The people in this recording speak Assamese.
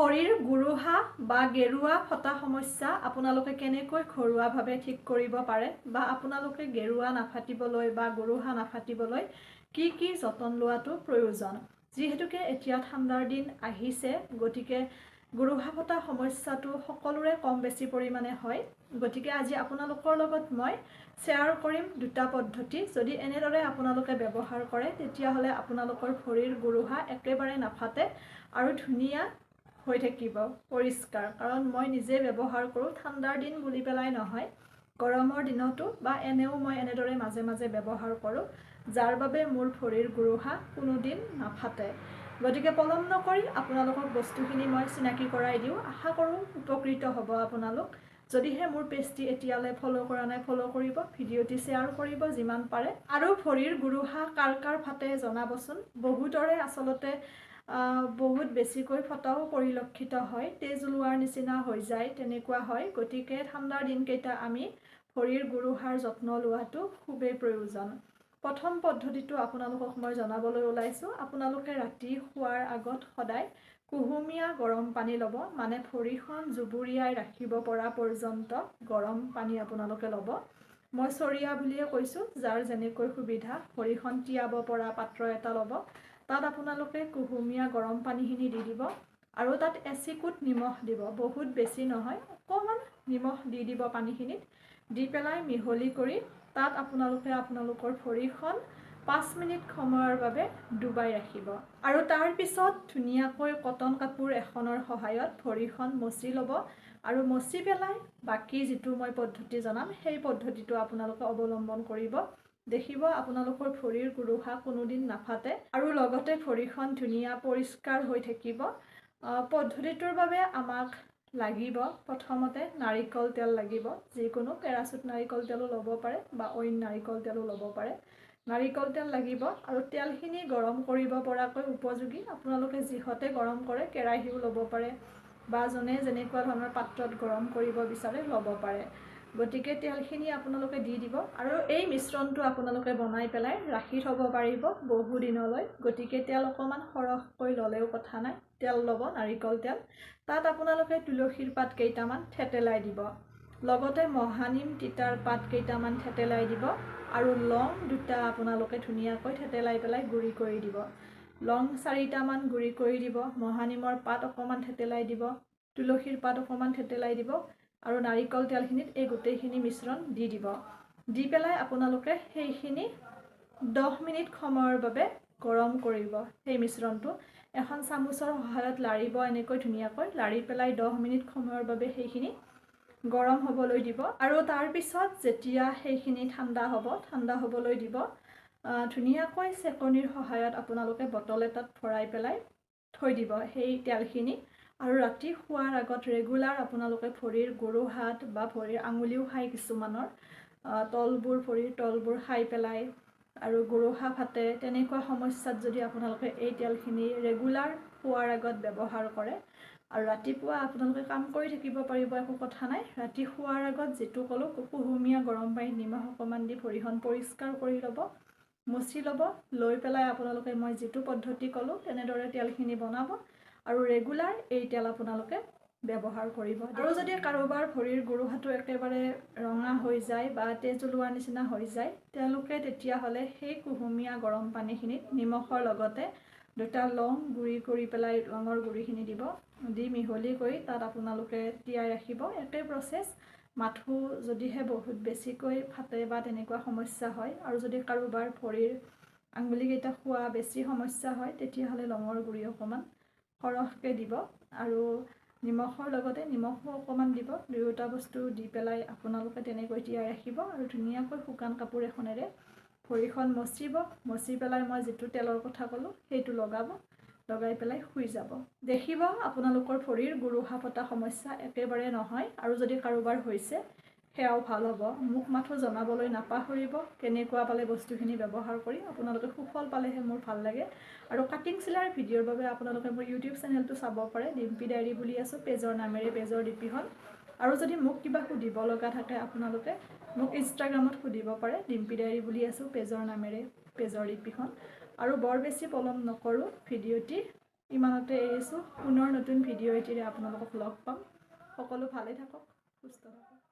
ভৰিৰ গুৰুহা বা গেৰুৱা ফটা সমস্যা আপোনালোকে কেনেকৈ ঘৰুৱাভাৱে ঠিক কৰিব পাৰে বা আপোনালোকে গেৰুৱা নাফাটিবলৈ বা গুৰুহা নাফাটিবলৈ কি কি যতন লোৱাটো প্ৰয়োজন। যিহেতুকে এতিয়া ঠাণ্ডাৰ দিন আহিছে, গতিকে গুৰুহা ফটা সমস্যাটো সকলোৰে কম বেছি পৰিমাণে হয়। গতিকে আজি আপোনালোকৰ লগত মই শ্বেয়াৰ কৰিম দুটা পদ্ধতি। যদি এনেদৰে আপোনালোকে ব্যৱহাৰ কৰে তেতিয়াহ'লে আপোনালোকৰ ভৰিৰ গুৰুহা একেবাৰে নাফাটে আৰু ধুনীয়া হৈ থাকিব পৰিষ্কাৰ। কাৰণ মই নিজে ব্যৱহাৰ কৰোঁ, ঠাণ্ডাৰ দিন বুলি পেলাই নহয়, গৰমৰ দিনতো বা এনেও মই এনেদৰে মাজে মাজে ব্যৱহাৰ কৰোঁ, যাৰ বাবে মোৰ ভৰিৰ গুৰুহা কোনোদিন নাফাটে। গতিকে পলম নকৰি আপোনালোকক বস্তুখিনি মই চিনাকি কৰাই দিওঁ। আশা কৰোঁ উপকৃত হ'ব আপোনালোক। যদিহে মোৰ পেজটি এতিয়ালৈ ফ'ল' কৰা নাই, ফ'ল' কৰিব, ভিডিঅ'টি শ্বেয়াৰ কৰিব যিমান পাৰে। আৰু ভৰিৰ গুৰুহা কাৰ কাৰ ফাটে জনাবচোন। বহুতৰে আচলতে বহুত বেছিকৈ ফটাও পৰিলক্ষিত হয়, তেজ ওলোৱাৰ নিচিনা হৈ যায়, তেনেকুৱা হয়। গতিকে ঠাণ্ডাৰ দিনকেইটা আমি ভৰিৰ গুৰুহাৰ যত্ন লোৱাটো খুবেই প্ৰয়োজন। প্ৰথম পদ্ধতিটো আপোনালোকক মই জনাবলৈ ওলাইছোঁ। আপোনালোকে ৰাতি শোৱাৰ আগত সদায় কুহুমীয়া গৰম পানী ল'ব, মানে ভৰিখন জুবুৰিয়াই ৰাখিব পৰা পৰ্যন্ত গৰম পানী আপোনালোকে ল'ব। মই চৰিয়া বুলিয়ে কৈছোঁ, যাৰ যেনেকৈ সুবিধা। ভৰিখন তিয়াব পৰা পাত্ৰ এটা ল'ব, তাত আপোনালোকে কুহুমীয়া গৰম পানীখিনি দি দিব আৰু তাত এচিকুট নিমখ দিব, বহুত বেছি নহয়, অকণমান নিমখ দি দিব পানীখিনিত। দি পেলাই মিহলি কৰি তাত আপোনালোকে আপোনালোকৰ ভৰিখন 5 মিনিট সময়ৰ বাবে ডুবাই ৰাখিব আৰু তাৰ পিছত ধুনীয়াকৈ কটন কাপোৰ এখনৰ সহায়ত ভৰিখন মচি ল'ব আৰু মচি পেলাই বাকী যিটো মই পদ্ধতি জনাম সেই পদ্ধতিটো আপোনালোকে অৱলম্বন কৰিব। দেখিব আপোনালোকৰ ভৰিৰ গুৰুহা কোনোদিন নাফাটে আৰু লগতে ভৰিখন ধুনীয়া পৰিষ্কাৰ হৈ থাকিব। পদ্ধতিটোৰ বাবে আমাক লাগিব প্ৰথমতে নাৰিকল তেল লাগিব, যিকোনো পেৰাচুট নাৰিকল তেলো ল'ব পাৰে বা অইন নাৰিকল তেলো ল'ব পাৰে। নাৰিকল তেল লাগিব আৰু তেলখিনি গৰম কৰিব পৰাকৈ উপযোগী আপোনালোকে যিহতে গৰম কৰে, কেৰাহীও ল'ব পাৰে বা যোনে যেনেকুৱা ধৰণৰ পাত্ৰত গৰম কৰিব বিচাৰে ল'ব পাৰে। গতিকে তেলখিনি আপোনালোকে দি দিব আৰু এই মিশ্ৰণটো আপোনালোকে বনাই পেলাই ৰাখি থ'ব পাৰিব বহু দিনলৈ। গতিকে তেল অকণমান সৰহকৈ ল'লেও কথা নাই, তেল ল'ব নাৰিকল তেল। তাত আপোনালোকে তুলসীৰ পাত কেইটামান থেতেলাই দিব, লগতে মহানিম তিতাৰ পাত কেইটামান থেতেলাই দিব আৰু লং দুটা আপোনালোকে ধুনীয়াকৈ থেতেলাই পেলাই গুড়ি কৰি দিব। লং 4টামান গুড়ি কৰি দিব, মহানিমৰ পাত অকণমান থেতেলাই দিব, তুলসীৰ পাত অকণমান থেতেলাই দিব আৰু নাৰিকল তেলখিনিত এই গোটেইখিনি মিশ্ৰণ দি দিব। দি পেলাই আপোনালোকে সেইখিনি 10 মিনিট সময়ৰ বাবে গৰম কৰিব। সেই মিশ্ৰণটো এখন চামুচৰ সহায়ত লাৰিব, এনেকৈ ধুনীয়াকৈ লাৰি পেলাই 10 মিনিট সময়ৰ বাবে সেইখিনি গৰম হ'বলৈ দিব আৰু তাৰপিছত যেতিয়া সেইখিনি ঠাণ্ডা হ'ব, ঠাণ্ডা হ'বলৈ দিব, ধুনীয়াকৈ চেকনিৰ সহায়ত আপোনালোকে বটল এটাত ভৰাই পেলাই থৈ দিব সেই তেলখিনি। আৰু ৰাতি শোৱাৰ আগত ৰেগুলাৰ আপোনালোকে ভৰিৰ গুৰুহাত বা ভৰিৰ আঙুলিও খাই কিছুমানৰ, তলবোৰ ভৰিৰ তলবোৰ খাই পেলাই আৰু গুৰুহা ফাটে, তেনেকুৱা সমস্যাত যদি আপোনালোকে এই তেলখিনি ৰেগুলাৰ শোৱাৰ আগত ব্যৱহাৰ কৰে আৰু ৰাতিপুৱা আপোনালোকে কাম কৰি থাকিব পাৰিব, একো কথা নাই। ৰাতি শোৱাৰ আগত যিটো ক'লোঁ, কুহুমীয়া গৰম পানীত নিমখ অকণমান দি ভৰিখন পৰিষ্কাৰ কৰি ল'ব, মচি ল'ব, লৈ পেলাই আপোনালোকে মই যিটো পদ্ধতি ক'লোঁ তেনেদৰে তেলখিনি বনাব আৰু ৰেগুলাৰ এই তেল আপোনালোকে ব্যৱহাৰ কৰিব। আৰু যদি কাৰোবাৰ ভৰিৰ গুৰুহাটো একেবাৰে ৰঙা হৈ যায় বা তেজ ওলোৱাৰ নিচিনা হৈ যায়, তেওঁলোকে তেতিয়াহ'লে সেই কুহুমীয়া গৰম পানীখিনিত নিমখৰ লগতে 2টা লং গুড়ি কৰি পেলাই লঙৰ গুড়িখিনি দিব, দি মিহলি কৰি তাত আপোনালোকে তিয়াই ৰাখিব। একে প্ৰচেছ। মাথো যদিহে বহুত বেছিকৈ ফাটে বা তেনেকুৱা সমস্যা হয় আৰু যদি কাৰোবাৰ ভৰিৰ আঙুলিকেইটা খোৱা বেছি সমস্যা হয়, তেতিয়াহ'লে লঙৰ গুড়ি অকণমান সৰহকৈ দিব আৰু নিমখৰ লগতে নিমখো অকণমান দিব। দুয়োটা বস্তু দি পেলাই আপোনালোকে তেনেকৈ তিয়াই ৰাখিব আৰু ধুনীয়াকৈ শুকান কাপোৰ এখনেৰে ভৰিখন মচিব, মচি পেলাই মই যিটো তেলৰ কথা ক'লোঁ সেইটো লগাব, লগাই পেলাই শুই যাব। দেখিব আপোনালোকৰ ভৰিৰ গুৰুহা ফটা সমস্যা একেবাৰে নহয় আৰু যদি কাৰোবাৰ হৈছে সেয়াও ভাল হ'ব। মোক মাথো জনাবলৈ নাপাহৰিব কেনেকুৱা পালে বস্তুখিনি ব্যৱহাৰ কৰি। আপোনালোকে সুফল পালেহে মোৰ ভাল লাগে। আৰু কাটিং চিলাইৰ ভিডিঅ'ৰ বাবে আপোনালোকে মোৰ ইউটিউব চেনেলটো চাব পাৰে, ডিম্পী ডায়েৰী বুলি আছোঁ পেজৰ নামেৰে, পেজৰ ডিপিখন। আৰু যদি মোক কিবা সুধিব লগা থাকে আপোনালোকে মোক ইনষ্টাগ্ৰামত সুধিব পাৰে, ডিম্পী ডায়েৰী বুলি আছোঁ পেজৰ নামেৰে, পেজৰ ডিপিখন। আৰু বৰ বেছি পলম নকৰোঁ, ভিডিঅ'টি ইমানতে এৰিছোঁ পুনৰ নতুন ভিডিঅ' এটিৰে আপোনালোকক লগ পাম সকলো ভালে থাকক সুস্থ থাকক